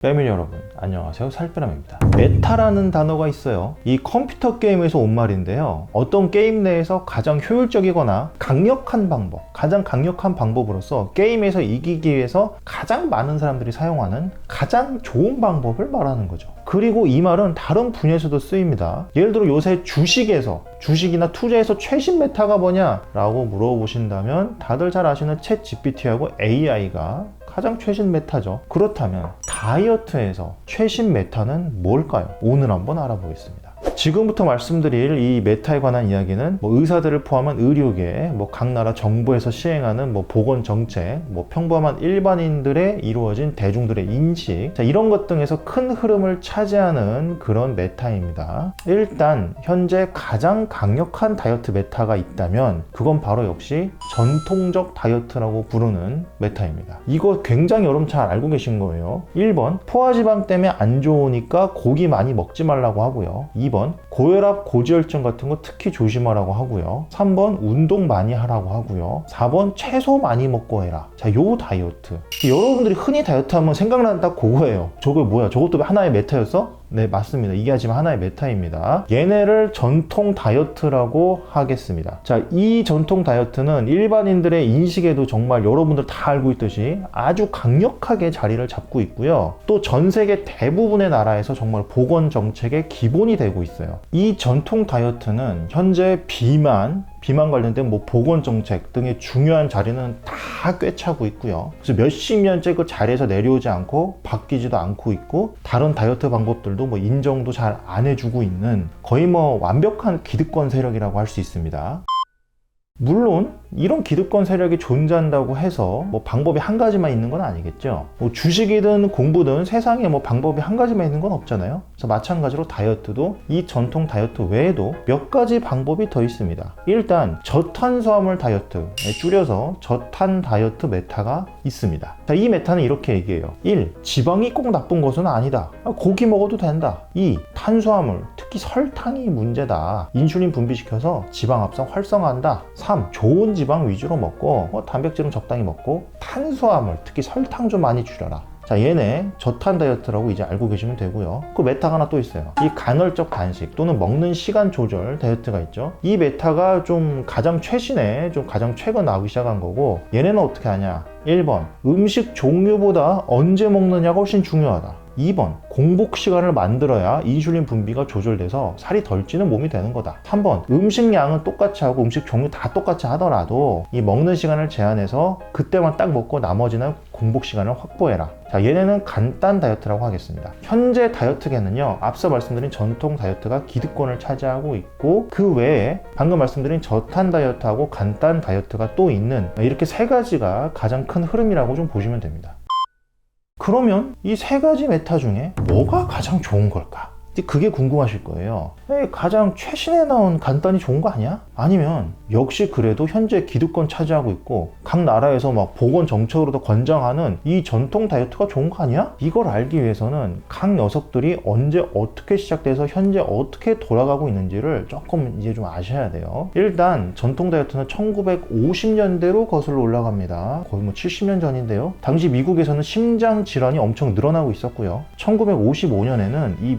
패밀리 여러분 안녕하세요, 살빼람입니다. 메타라는 단어가 있어요. 이 컴퓨터 게임에서 온 말인데요, 어떤 게임 내에서 가장 효율적이거나 가장 강력한 방법으로서 게임에서 이기기 위해서 가장 많은 사람들이 사용하는 가장 좋은 방법을 말하는 거죠. 그리고 이 말은 다른 분야에서도 쓰입니다. 예를 들어 요새 주식이나 투자에서 최신 메타가 뭐냐 라고 물어보신다면 다들 잘 아시는 챗 GPT하고 AI가 가장 최신 메타죠. 그렇다면 다이어트에서 최신 메타는 뭘까요? 오늘 한번 알아보겠습니다. 지금부터 말씀드릴 이 메타에 관한 이야기는 의사들을 포함한 의료계, 각 나라 정부에서 시행하는 보건 정책, 평범한 일반인들의 이루어진 대중들의 인식, 이런 것 등에서 큰 흐름을 차지하는 그런 메타입니다. 일단 현재 가장 강력한 다이어트 메타가 있다면 그건 바로 역시 전통적 다이어트라고 부르는 메타입니다. 이거 굉장히 여러분 잘 알고 계신 거예요. 1번, 포화지방 때문에 안 좋으니까 고기 많이 먹지 말라고 하고요. 2번, 고혈압, 고지혈증 같은 거 특히 조심하라고 하고요. 3번, 운동 많이 하라고 하고요. 4번, 채소 많이 먹고 해라. 요 다이어트. 여러분들이 흔히 다이어트 하면 생각나는 딱 그거예요. 저거 뭐야? 저것도 하나의 메타였어? 네, 맞습니다. 이게 하지만 하나의 메타입니다. 얘네를 전통 다이어트라고 하겠습니다. 이 전통 다이어트는 일반인들의 인식에도 정말 여러분들 다 알고 있듯이 아주 강력하게 자리를 잡고 있고요. 또 전 세계 대부분의 나라에서 정말 보건 정책의 기본이 되고 있어요. 이 전통 다이어트는 현재 비만 관련된 보건 정책 등의 중요한 자리는 다 꿰차고 있고요. 그래서 몇십 년째 그 자리에서 내려오지 않고 바뀌지도 않고 있고, 다른 다이어트 방법들도 인정도 잘 안 해주고 있는 거의 완벽한 기득권 세력이라고 할 수 있습니다. 물론 이런 기득권 세력이 존재한다고 해서 방법이 한 가지만 있는 건 아니겠죠. 주식이든 공부든 세상에 방법이 한 가지만 있는 건 없잖아요. 그래서 마찬가지로 다이어트도 이 전통 다이어트 외에도 몇 가지 방법이 더 있습니다. 일단 저탄수화물 다이어트, 줄여서 저탄 다이어트 메타가 있습니다. 이 메타는 이렇게 얘기해요. 1. 지방이 꼭 나쁜 것은 아니다. 고기 먹어도 된다. 2. 탄수화물, 특히 설탕이 문제다. 인슐린 분비시켜서 지방 합성 활성화한다. 3. 좋은 지방 위주로 먹고 단백질은 적당히 먹고 탄수화물, 특히 설탕 좀 많이 줄여라. 얘네 저탄 다이어트라고 이제 알고 계시면 되고요. 그 메타가 하나 또 있어요. 이 간헐적 단식 또는 먹는 시간 조절 다이어트가 있죠. 이 메타가 가장 최근에 나오기 시작한 거고, 얘네는 어떻게 하냐. 1번, 음식 종류보다 언제 먹느냐가 훨씬 중요하다. 2번, 공복 시간을 만들어야 인슐린 분비가 조절돼서 살이 덜 찌는 몸이 되는 거다. 3번, 음식량은 똑같이 하고 음식 종류 다 똑같이 하더라도 이 먹는 시간을 제한해서 그때만 딱 먹고 나머지는 공복 시간을 확보해라. 얘네는 간단 다이어트라고 하겠습니다. 현재 다이어트계는요, 앞서 말씀드린 전통 다이어트가 기득권을 차지하고 있고, 그 외에 방금 말씀드린 저탄 다이어트하고 간단 다이어트가 또 있는, 이렇게 세 가지가 가장 큰 흐름이라고 좀 보시면 됩니다. 그러면 이 세 가지 메타 중에 뭐가 가장 좋은 걸까? 그게 궁금하실 거예요. 가장 최신에 나온 간단히 좋은 거 아니야? 아니면 역시 그래도 현재 기득권 차지하고 있고 각 나라에서 보건 정책으로도 권장하는 이 전통 다이어트가 좋은 거 아니야? 이걸 알기 위해서는 각 녀석들이 언제 어떻게 시작돼서 현재 어떻게 돌아가고 있는지를 조금 이제 좀 아셔야 돼요. 일단 전통 다이어트는 1950년대로 거슬러 올라갑니다. 거의 70년 전인데요. 당시 미국에서는 심장 질환이 엄청 늘어나고 있었고요. 1955년에는 이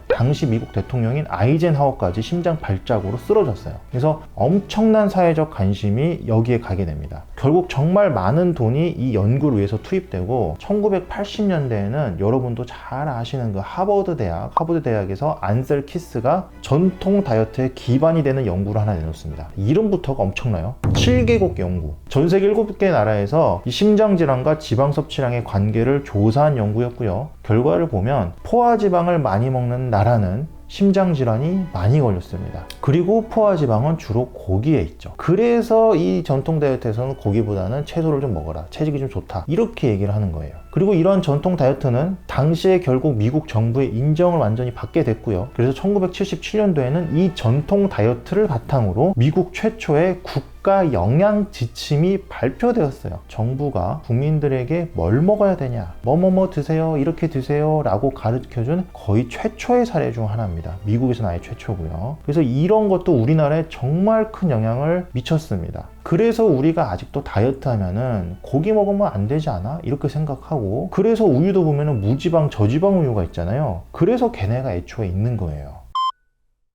당시 미국 대통령인 아이젠하워까지 심장 발작으로 쓰러졌어요. 그래서 엄청난 사회적 관심이 여기에 가게 됩니다. 결국 정말 많은 돈이 이 연구를 위해서 투입되고, 1980년대에는 여러분도 잘 아시는 그 하버드 대학에서 안셀 키스가 전통 다이어트의 기반이 되는 연구를 하나 내놓습니다. 이름부터가 엄청나요. 7개국 연구, 전 세계 7개 나라에서 이 심장질환과 지방 섭취량의 관계를 조사한 연구였고요. 결과를 보면 포화지방을 많이 먹는 나라는 심장질환이 많이 걸렸습니다. 그리고 포화지방은 주로 고기에 있죠. 그래서 이 전통 다이어트에서는 고기보다는 채소를 좀 먹어라, 채식이 좀 좋다, 이렇게 얘기를 하는 거예요. 그리고 이런 전통 다이어트는 당시에 결국 미국 정부의 인정을 완전히 받게 됐고요. 그래서 1977년도에는 이 전통 다이어트를 바탕으로 미국 최초의 국가 영양 지침이 발표되었어요. 정부가 국민들에게 뭘 먹어야 되냐, 뭐뭐뭐 드세요, 이렇게 드세요 라고 가르쳐준 거의 최초의 사례 중 하나입니다. 미국에서는 아예 최초고요. 그래서 이런 것도 우리나라에 정말 큰 영향을 미쳤습니다. 그래서 우리가 아직도 다이어트 하면은 고기 먹으면 안 되지 않아? 이렇게 생각하고, 그래서 우유도 보면은 무지방 저지방 우유가 있잖아요. 그래서 걔네가 애초에 있는 거예요.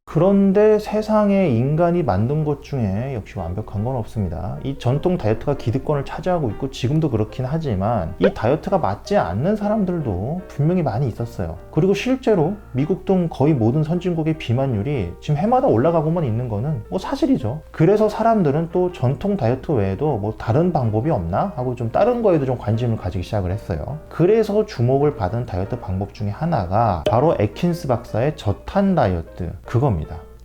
그런데 세상에 인간이 만든 것 중에 역시 완벽한 건 없습니다. 이 전통 다이어트가 기득권을 차지하고 있고 지금도 그렇긴 하지만 이 다이어트가 맞지 않는 사람들도 분명히 많이 있었어요. 그리고 실제로 미국 등 거의 모든 선진국의 비만율이 지금 해마다 올라가고만 있는 거는 뭐 사실이죠. 그래서 사람들은 또 전통 다이어트 외에도 뭐 다른 방법이 없나 하고 좀 다른 거에도 좀 관심을 가지기 시작을 했어요. 그래서 주목을 받은 다이어트 방법 중에 하나가 바로 애킨스 박사의 저탄 다이어트, 그겁니다.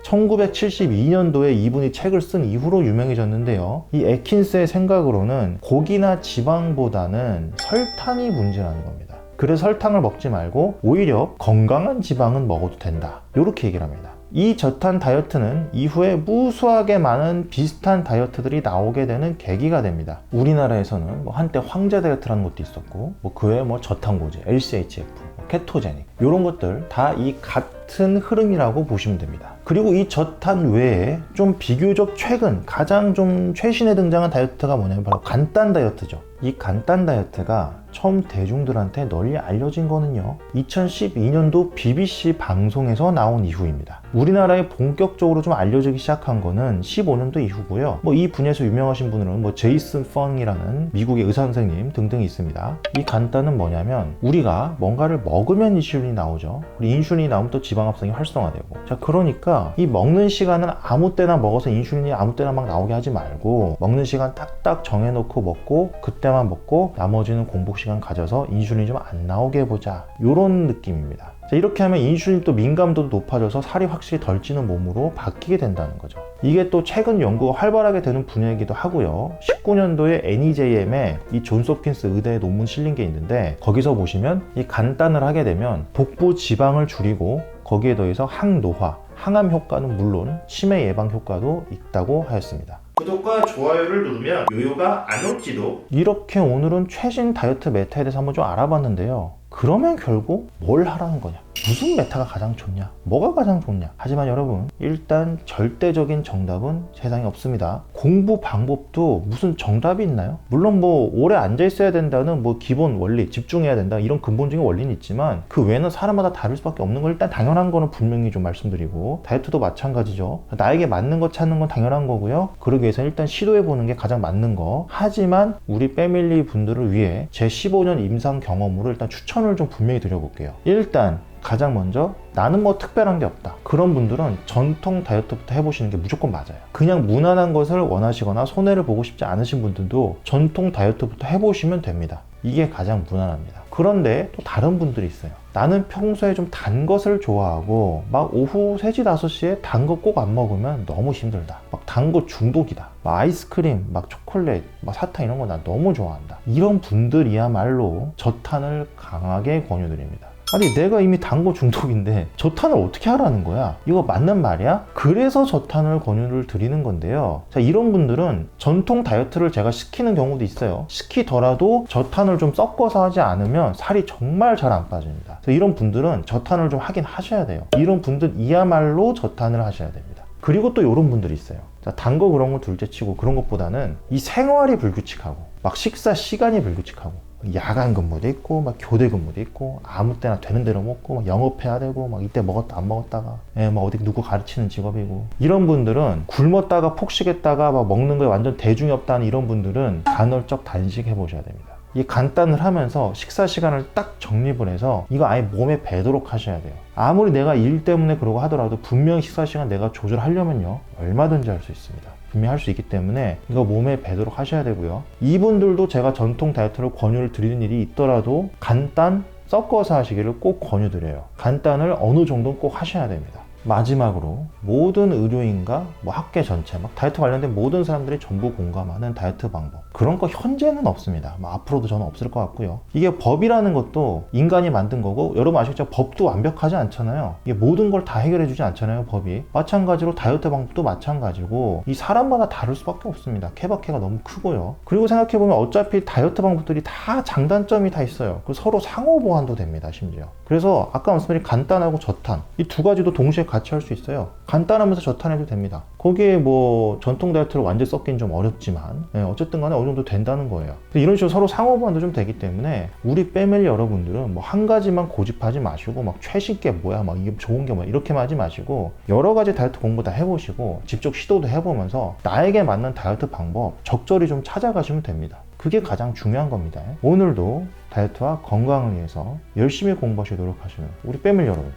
1972년도에 이분이 책을 쓴 이후로 유명해졌는데요. 이 애킨스의 생각으로는 고기나 지방보다는 설탕이 문제라는 겁니다. 그래서 설탕을 먹지 말고 오히려 건강한 지방은 먹어도 된다, 이렇게 얘기를 합니다. 이 저탄 다이어트는 이후에 무수하게 많은 비슷한 다이어트들이 나오게 되는 계기가 됩니다. 우리나라에서는 뭐 한때 황제 다이어트라는 것도 있었고, 뭐 그 외에 뭐 저탄고지, LCHF, 케토제닉, 이런 것들 다 이 같은 흐름이라고 보시면 됩니다. 그리고 이 저탄 외에 좀 비교적 최근 가장 좀 최신에 등장한 다이어트가 뭐냐면 바로 간단 다이어트죠. 이 간단 다이어트가 처음 대중들한테 널리 알려진 거는요, 2012년도 BBC 방송에서 나온 이후입니다. 우리나라에 본격적으로 좀 알려지기 시작한 거는 15년도 이후고요. 뭐 이 분야에서 유명하신 분들은 뭐 제이슨 펑이라는 미국의 의사 선생님 등등이 있습니다. 이 간단은 뭐냐면 우리가 뭔가를 먹으면 인슐린이 나오죠. 그리고 인슐린이 나오면 또 지방합성이 활성화되고, 자 그러니까 이 먹는 시간은 아무 때나 먹어서 인슐린이 아무 때나 막 나오게 하지 말고 먹는 시간 딱딱 정해놓고 먹고 그때만 먹고 나머지는 공복 시간 가져서 인슐린이 좀 안 나오게 해보자, 이런 느낌입니다. 자, 이렇게 하면 인슐린 또 민감도도 높아져서 살이 확실히 덜 찌는 몸으로 바뀌게 된다는 거죠. 이게 또 최근 연구가 활발하게 되는 분야이기도 하고요. 19년도에 NEJM에 이 존스 홉킨스 의대에 논문 실린 게 있는데, 거기서 보시면 이 간단을 하게 되면 복부 지방을 줄이고 거기에 더해서 항노화, 항암 효과는 물론 치매 예방 효과도 있다고 하였습니다. 구독과 좋아요를 누르면 요요가 안 올지도. 이렇게 오늘은 최신 다이어트 메타에 대해서 한번 좀 알아봤는데요. 그러면 결국 뭘 하라는 거냐? 무슨 메타가 가장 좋냐? 뭐가 가장 좋냐? 하지만 여러분, 일단 절대적인 정답은 세상에 없습니다. 공부 방법도 무슨 정답이 있나요? 물론 뭐 오래 앉아 있어야 된다는 뭐 기본 원리, 집중해야 된다, 이런 근본적인 원리는 있지만 그 외에는 사람마다 다를 수밖에 없는 걸 일단 당연한 거는 분명히 좀 말씀드리고, 다이어트도 마찬가지죠. 나에게 맞는 거 찾는 건 당연한 거고요. 그러기 위해서 일단 시도해 보는 게 가장 맞는 거. 하지만 우리 패밀리 분들을 위해 제 15년 임상 경험으로 일단 추천을 좀 분명히 드려볼게요. 일단 가장 먼저 나는 뭐 특별한 게 없다, 그런 분들은 전통 다이어트부터 해보시는 게 무조건 맞아요. 그냥 무난한 것을 원하시거나 손해를 보고 싶지 않으신 분들도 전통 다이어트부터 해보시면 됩니다. 이게 가장 무난합니다. 그런데 또 다른 분들이 있어요. 나는 평소에 좀 단 것을 좋아하고 막 오후 3시, 5시에 단 거 꼭 안 먹으면 너무 힘들다, 막 단 거 중독이다, 막 아이스크림, 막 초콜릿, 막 사탕 이런 거 나 너무 좋아한다, 이런 분들이야말로 저탄을 강하게 권유드립니다. 아니 내가 이미 단 거 중독인데 저탄을 어떻게 하라는 거야? 이거 맞는 말이야? 그래서 저탄을 권유를 드리는 건데요. 자, 이런 분들은 전통 다이어트를 제가 시키는 경우도 있어요. 시키더라도 저탄을 좀 섞어서 하지 않으면 살이 정말 잘 안 빠집니다. 그래서 이런 분들은 저탄을 좀 하긴 하셔야 돼요. 이런 분들이야말로 저탄을 하셔야 됩니다. 그리고 또 이런 분들이 있어요. 단 거 그런 거 둘째치고 그런 것보다는 이 생활이 불규칙하고 막 식사 시간이 불규칙하고 야간 근무도 있고 막 교대 근무도 있고 아무 때나 되는 대로 먹고 막 영업해야 되고 막 이때 먹었다 안 먹었다가 막 어디 누구 가르치는 직업이고, 이런 분들은 굶었다가 폭식했다가 막 먹는 거에 완전 대중이 없다는 이런 분들은 간헐적 단식해 보셔야 됩니다. 이 간단을 하면서 식사 시간을 딱 정립을 해서 이거 아예 몸에 배도록 하셔야 돼요. 아무리 내가 일 때문에 그러고 하더라도 분명히 식사 시간 내가 조절하려면요 얼마든지 할 수 있습니다. 분명히 할 수 있기 때문에 이거 몸에 배도록 하셔야 되고요. 이분들도 제가 전통 다이어트를 권유를 드리는 일이 있더라도 간단 섞어서 하시기를 꼭 권유드려요. 간단을 어느 정도는 꼭 하셔야 됩니다. 마지막으로 모든 의료인과 뭐 학계 전체 막 다이어트 관련된 모든 사람들이 전부 공감하는 다이어트 방법, 그런 거 현재는 없습니다. 뭐 앞으로도 저는 없을 것 같고요. 이게 법이라는 것도 인간이 만든 거고, 여러분 아시겠죠? 법도 완벽하지 않잖아요. 이게 모든 걸 다 해결해 주지 않잖아요, 법이. 마찬가지로 다이어트 방법도 마찬가지고 이 사람마다 다를 수밖에 없습니다. 케바케가 너무 크고요. 그리고 생각해보면 어차피 다이어트 방법들이 다 장단점이 다 있어요. 그 서로 상호 보완도 됩니다, 심지어. 그래서 아까 말씀드린 간단하고 저탄, 이 두 가지도 동시에 같이 할 수 있어요. 간단하면서 저탄해도 됩니다. 거기에 뭐 전통 다이어트를 완전 섞긴 좀 어렵지만 어쨌든 간에 어느 정도 된다는 거예요. 이런 식으로 서로 상호보완도 좀 되기 때문에 우리 패밀리 여러분들은 뭐 한 가지만 고집하지 마시고 막 최신 게 뭐야, 막 이게 좋은 게 뭐야 이렇게만 하지 마시고 여러 가지 다이어트 공부 다 해보시고 직접 시도도 해보면서 나에게 맞는 다이어트 방법 적절히 좀 찾아가시면 됩니다. 그게 가장 중요한 겁니다. 오늘도 다이어트와 건강을 위해서 열심히 공부하시도록 노력하시는 우리 패밀리 여러분들,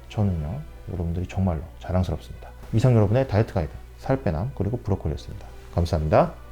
저는요 여러분들이 정말로 자랑스럽습니다. 이상 여러분의 다이어트 가이드 살빼남 그리고 브로콜리였습니다. 감사합니다.